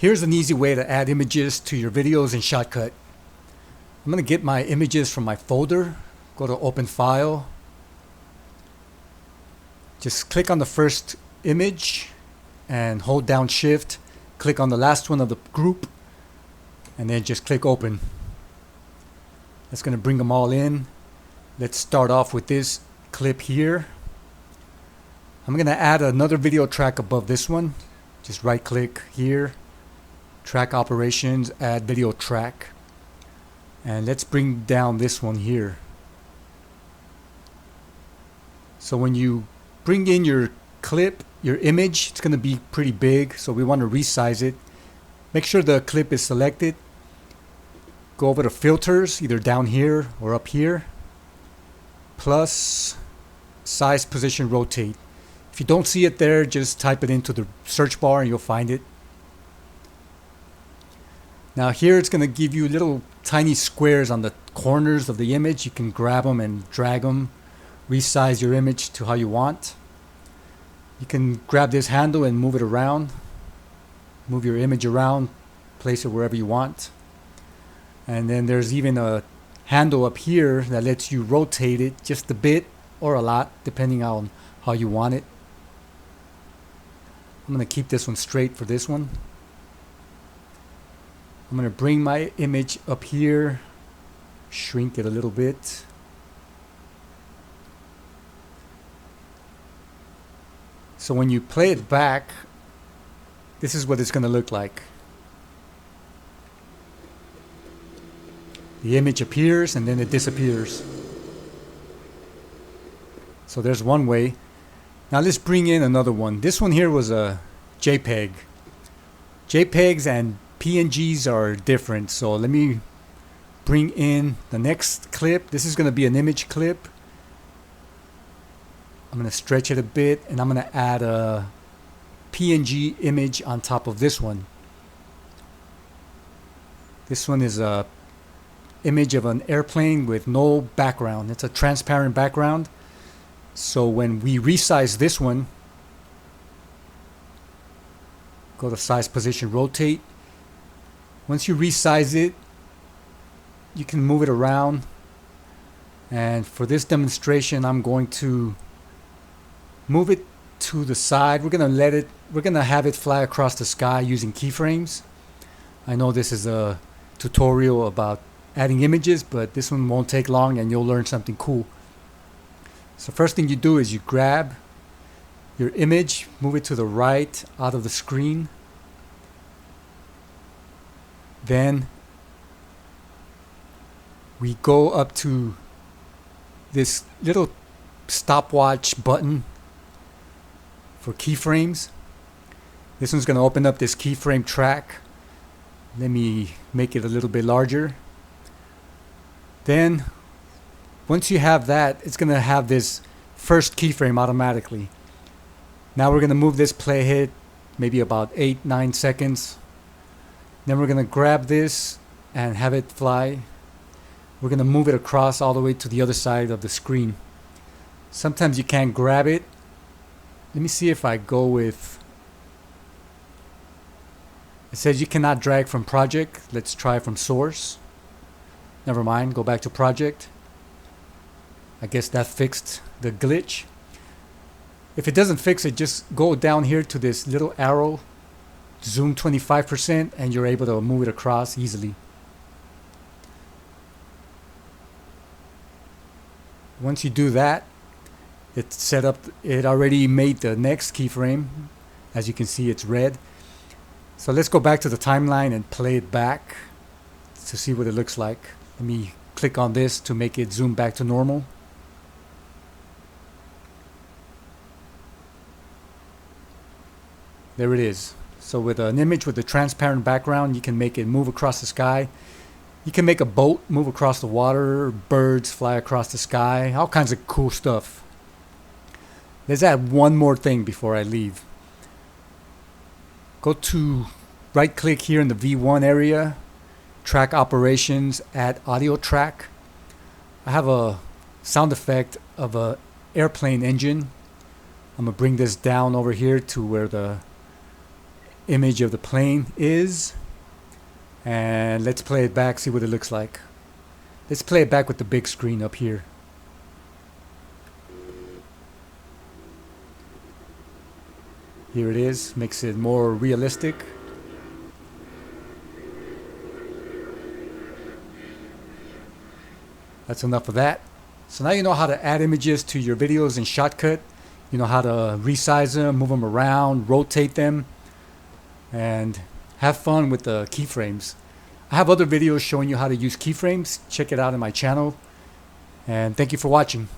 Here's an easy way to add images to your videos in Shotcut. I'm going to get my images from my folder, go to Open File, just click on the first image and hold down Shift, click on the last one of the group, and then just click Open. That's going to bring them all in. Let's start off with this clip here. I'm going to add another video track above this one. Just right click here, track operations, add video track. And let's bring down this one here. So when you bring in your clip, your image, it's going to be pretty big, so we want to resize it. Make sure the clip is selected. Go over to filters, either down here or up here. Plus size, position, rotate. If you don't see it there, just type it into the search bar and you'll find it. Now here it's going to give you little tiny squares on the corners of the image. You can grab them and drag them, resize your image to how you want. You can grab this handle and move it around, move your image around, place it wherever you want. And then there's even a handle up here that lets you rotate it just a bit or a lot, depending on how you want it. I'm going to keep this one straight for this one. I'm going to bring my image up here, shrink it a little bit. So when you play it back, this is what it's going to look like. The image appears and then it disappears. So there's one way. Now let's bring in another one. This one here was a JPEG. JPEGs and PNGs are different. So let me bring in the next clip. This is going to be an image clip. I'm going to stretch it a bit and I'm going to add a PNG image on top of this one. This one is a image of an airplane with no background. It's a transparent background. So when we resize this one, go to size, position, rotate. Once you resize it, you can move it around. And for this demonstration, I'm going to move it to the side. We're gonna have it fly across the sky using keyframes. I know this is a tutorial about adding images, but this one won't take long and you'll learn something cool. So first thing you do is you grab your image, move it to the right out of the screen. Then we go up to this little stopwatch button for keyframes. This one's going to open up this keyframe track. Let me make it a little bit larger. Then once you have that, it's going to have this first keyframe automatically. Now we're going to move this playhead maybe about 8-9 seconds. Then we're going to grab this and have it fly. We're going to move it across all the way to the other side of the screen. Sometimes you can't grab it. Let me see if I go with... It says you cannot drag from project. Let's try from source. Never mind, go back to project. I guess that fixed the glitch. If it doesn't fix it, just go down here to this little arrow, zoom 25%, and you're able to move it across easily. Once you do that, it's set up, it already made the next keyframe. As you can see, it's red. So let's go back to the timeline and play it back to see what it looks like. Let me click on this to make it zoom back to normal. There it is. So with an image with a transparent background, you can make it move across the sky. You can make a boat move across the water, birds fly across the sky, all kinds of cool stuff. Let's add one more thing before I leave. Go to right click here in the V1 area, track operations, add audio track. I have a sound effect of a airplane engine. I'm gonna bring this down over here to where the image of the plane is. And let's play it back, see what it looks like. Let's play it back with the big screen up here. Here it is, makes it more realistic. That's enough of that. So now you know how to add images to your videos in Shotcut. You know how to resize them, move them around, rotate them, and have fun with the keyframes. I have other videos showing you how to use keyframes. Check it out on my channel. And thank you for watching.